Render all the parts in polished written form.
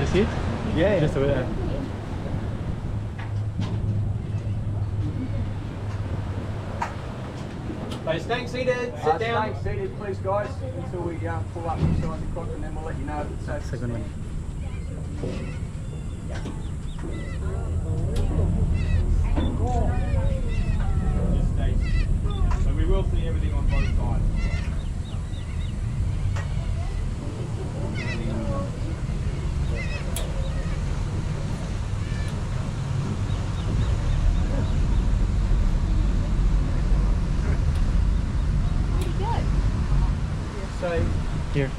You see it? Yeah. Just over there. So staying seated, sit down. Staying seated, please, guys, until we pull up inside the croc, and then we'll let you know if it's safe. Second one. Just stay. So we will see everything on both sides. So, Here.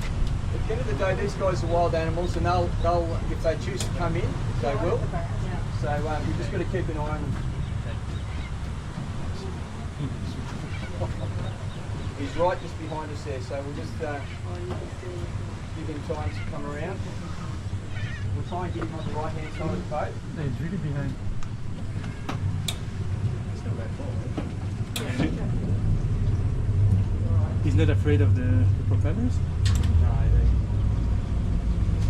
at the end of the day, these guys are wild animals, and they'll if they choose to come in, they will. So you've just got to keep an eye on them. He's right just behind us there, so we'll just give him time to come around. We'll try and get him on the right hand side of the boat. No, he's really behind. He's not afraid of the propellers?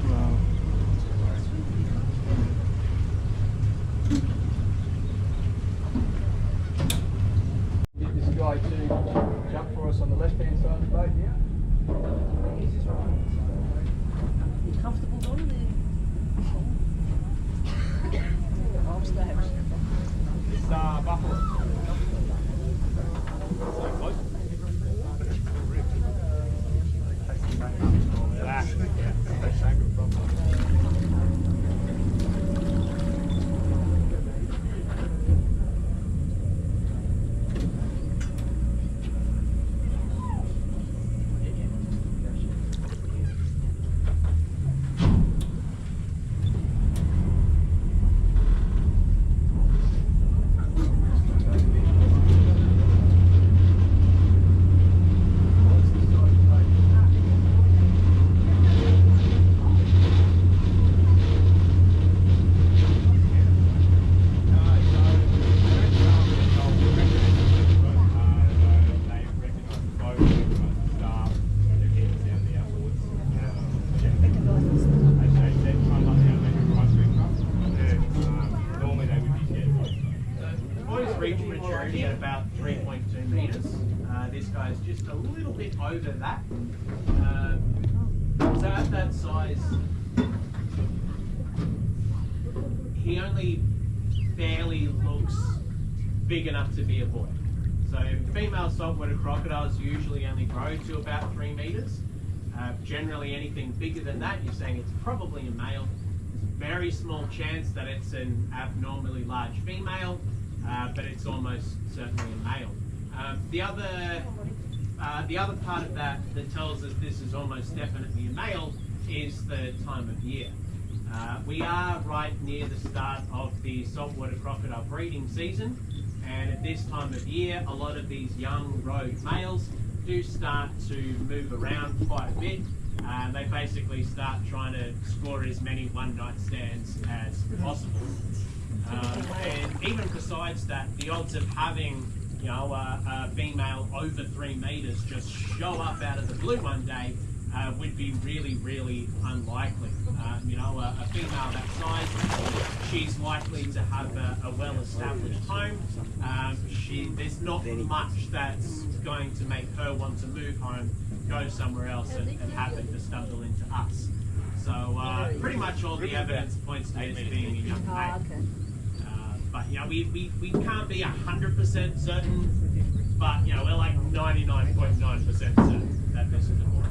Wow. Get this guy to jump for us on the left hand side of the boat now. You comfortable doing it? It's buffalo. So close. At about 3.2 metres. This guy's just a little bit over that. So at that size, he only barely looks big enough to be a boy. So female saltwater crocodiles usually only grow to about 3 metres. Generally anything bigger than that, you're saying it's probably a male. There's a very small chance that it's an abnormally large female. But it's almost certainly a male. The other part of that tells us this is almost definitely a male is the time of year. We are right near the start of the saltwater crocodile breeding season, and at this time of year, a lot of these young rogue males do start to move around quite a bit. They basically start trying to score as many one-night stands as possible. And even besides that, the odds of having, you know, a female over 3 metres just show up out of the blue one day would be really, really unlikely. You know, a female that size, she's likely to have a well-established home. There's not much that's going to make her want to move home, go somewhere else, and happen to stumble into us. So pretty much all the evidence points to this being a young male. But you know, we can't be 100% certain, but you know, we're like 99.9% certain that this is a boy.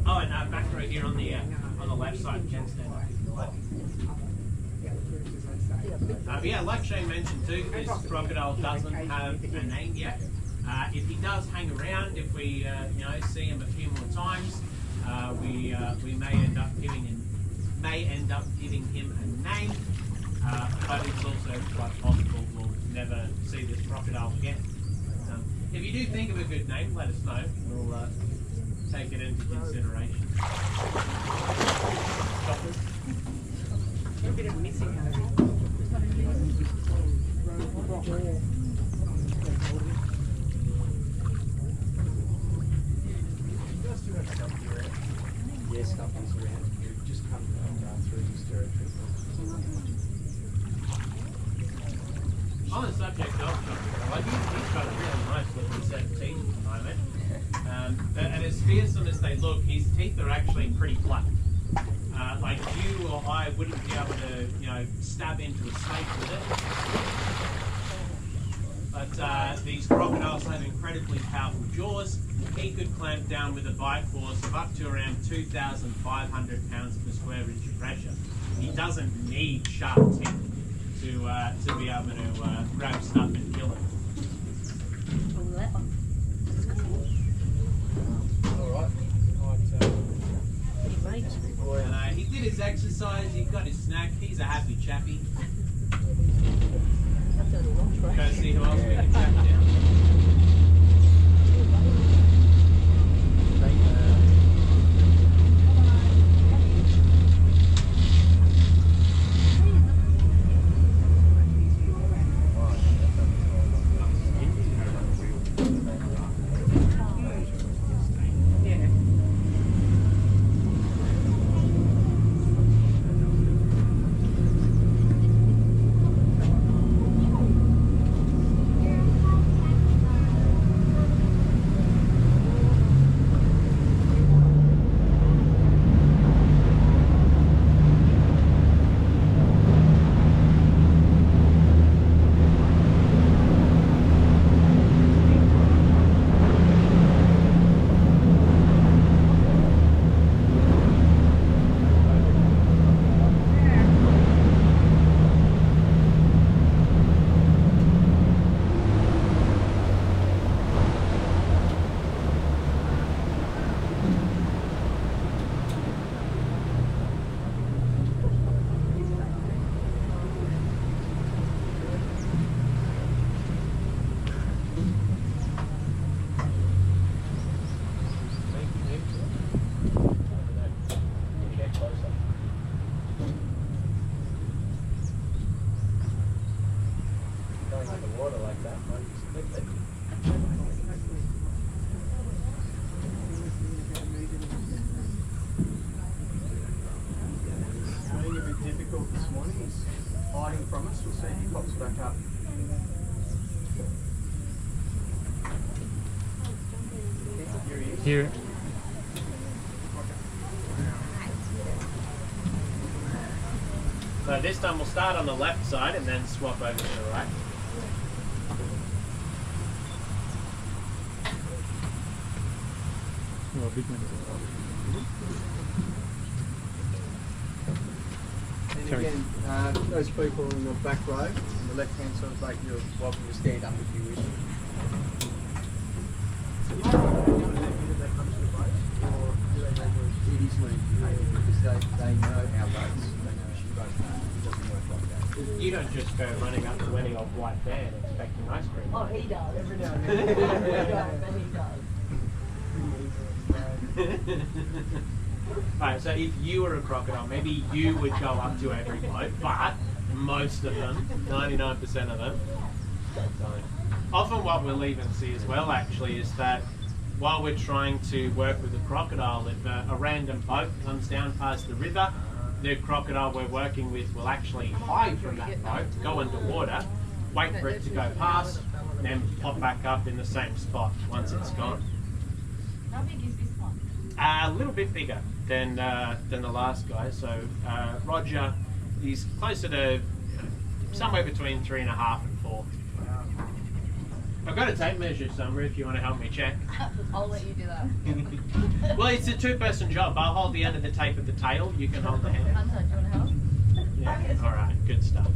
Oh, and back right here on the left side, Ken, stand up if you like. But yeah, like Shane mentioned too, this crocodile doesn't have a name yet. If he does hang around, if we you know, see him a few more times, we may end up giving him a name. But it's also quite possible we'll never see this crocodile again. If you do think of a good name, let us know. We'll take it into consideration. A bit of missing Yes, stuff is around. We've just come through. subject of Crocodile, like he's got a really nice looking set of teeth at the moment. And as fearsome as they look, his teeth are actually pretty flat. Like you or I wouldn't be able to, stab into a snake with it. But these crocodiles have incredibly powerful jaws. He could clamp down with a bite force of up to around 2,500 pounds per square inch of pressure. He doesn't need sharp teeth to be able to grab stuff and kill it. Alright. And he did his exercise, he got his snack, he's a happy chappy. Go see who else we can track down. From us, we'll see if he pops back up. Here he is. Here. So this time we'll start on the left side and then swap over to the right. Oh, big one. And again, those people in the back row, on the left hand side of the boat, you're welcome to stand up if you wish. It is when because they know our boats, they know our boats. It doesn't work like that. You don't just go running up to any old white van expecting ice cream. Oh, he does. Every now and then. He does. Right, so if you were a crocodile, maybe you would go up to every boat, but most of them, 99% of them, don't. Often what we'll even see as well actually is that while we're trying to work with a crocodile, if a random boat comes down past the river, the crocodile we're working with will actually hide from that boat, go underwater, wait for it to go past, then pop back up in the same spot once it's gone. How big is this one? A little bit bigger than the last guy. So Roger, he's closer to somewhere between 3.5 and 4. I've got a tape measure somewhere if you want to help me check. I'll let you do that. Well, it's a two-person job. I'll hold the end of the tape at the tail. You can hold the hand. Hunter, do you want to help? Yeah. All right. Good stuff.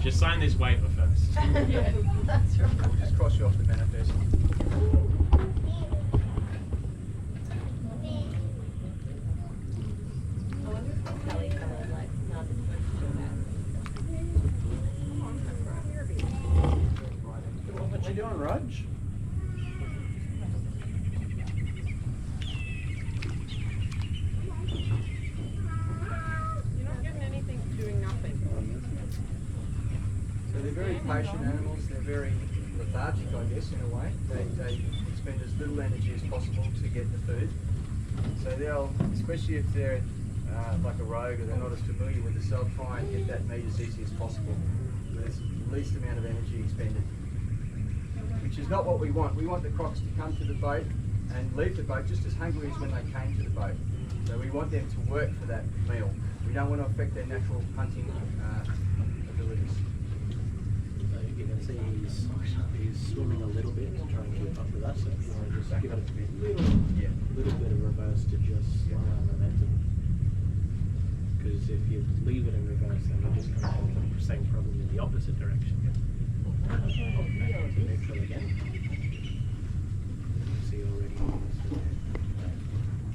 Just sign this waiver first. Yeah, that's right. We'll just cross you off the manifest. What you doing, Rog? You're not getting anything for doing nothing. So they're very patient animals. They're very lethargic, I guess, in a way. They spend as little energy as possible to get the food. So they'll, especially if they're like a rogue or they're not as familiar with this, they'll try and get that meat as easy as possible. there's the least amount of energy expended. Which is not what we want. We want the crocs to come to the boat and leave the boat just as hungry as when they came to the boat. So we want them to work for that meal. We don't want to affect their natural hunting abilities. So you can see he's swimming a little bit to try and keep up with us. So if you want to just give it a little bit of reverse to just slow our momentum. Because if you leave it in reverse, then you're just going to have the same problem in the opposite direction. Back into neutral again. See already.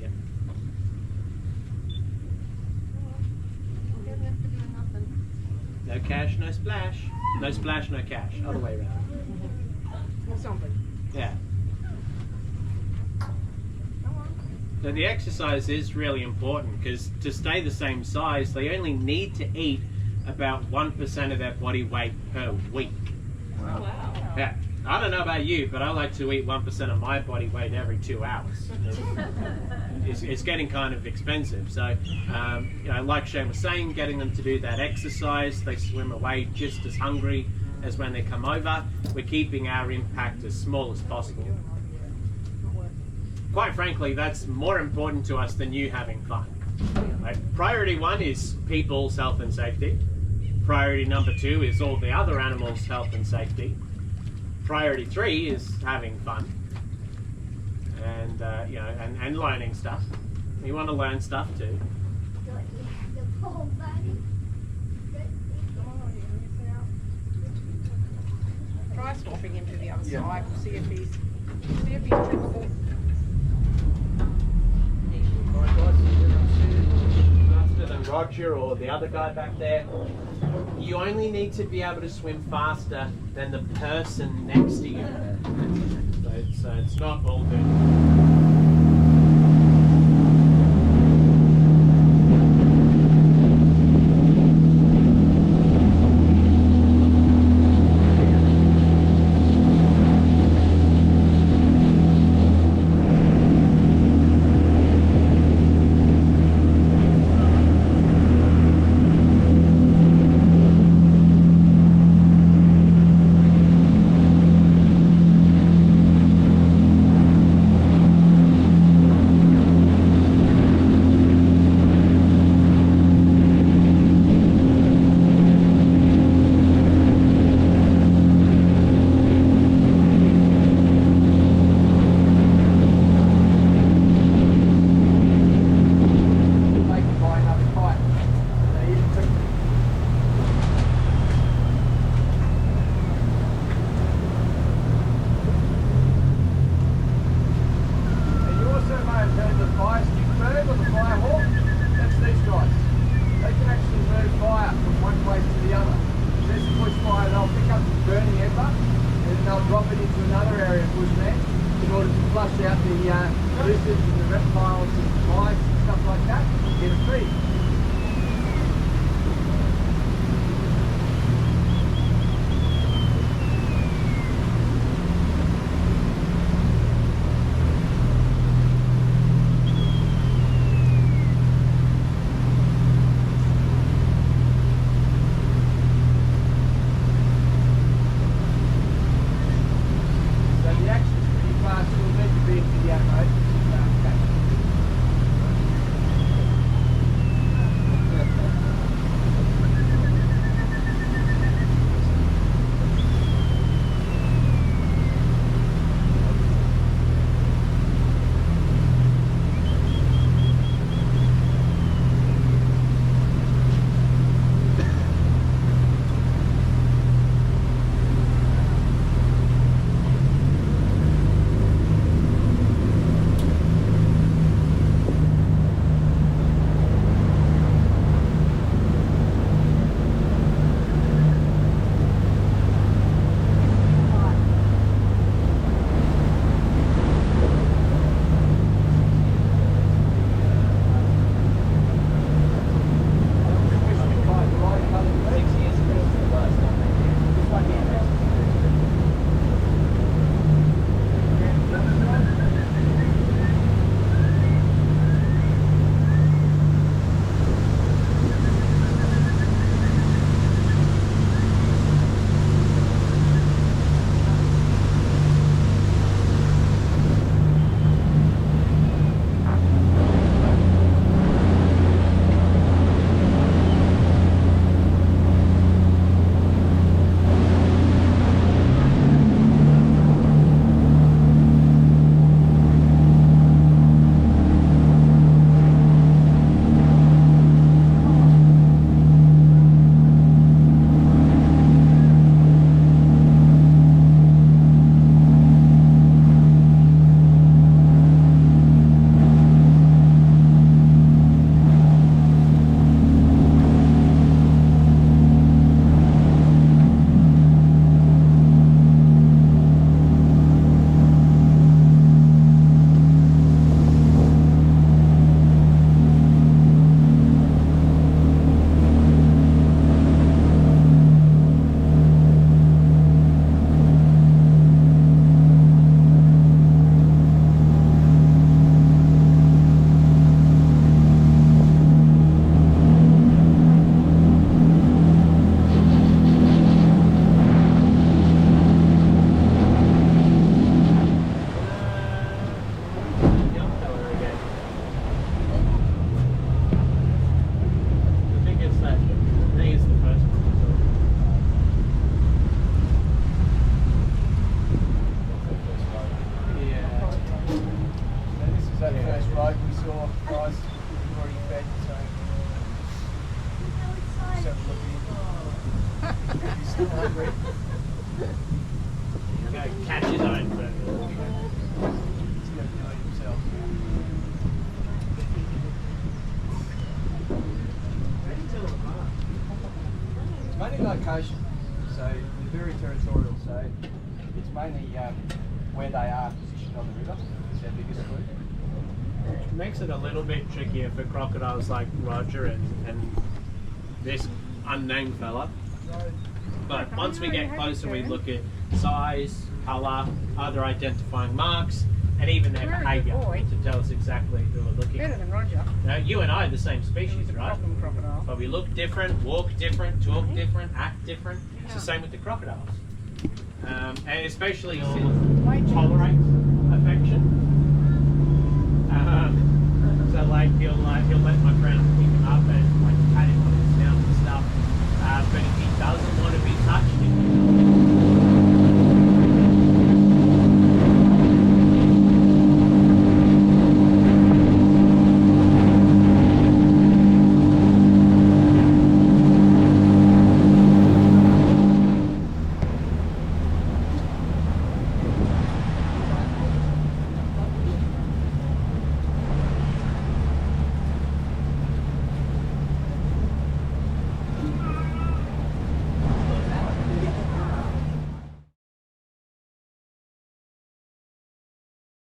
Yep. No cash, no splash. No splash, no cash. Other way around. Or something. Yeah. So the exercise is really important because to stay the same size, they only need to eat about 1% of their body weight per week. Oh, wow. Yeah. I don't know about you, but I like to eat 1% of my body weight every 2 hours. It's getting kind of expensive. So, you know, like Shane was saying, getting them to do that exercise, they swim away just as hungry as when they come over. We're keeping our impact as small as possible. Quite frankly, that's more important to us than you having fun. Right? Priority 1 is people's health and safety. Priority number 2 is all the other animals' health and safety. Priority 3 is having fun and you know, and learning stuff. You want to learn stuff too. Try swapping him to the other side. See if he's trippable. Faster than Roger or the other guy back there. You only need to be able to swim faster than the person next to you. So it's not all good. Go catch his own food. He's going to do it himself. It's mainly location, so they're very territorial, so it's mainly where they are positioned on the river is their biggest food. Which makes it a little bit trickier for crocodiles like Roger and this unnamed fella. But once we get closer, we look at size, colour, other identifying marks, and even their Very good behaviour boy. to tell us exactly who we're looking Better at. than Roger. Now, you and I are the same He species, was a right? problem crocodile. But we look different, walk different, talk different, act different. It's the same with the crocodiles. And especially since tolerate affection. So like he'll let my friend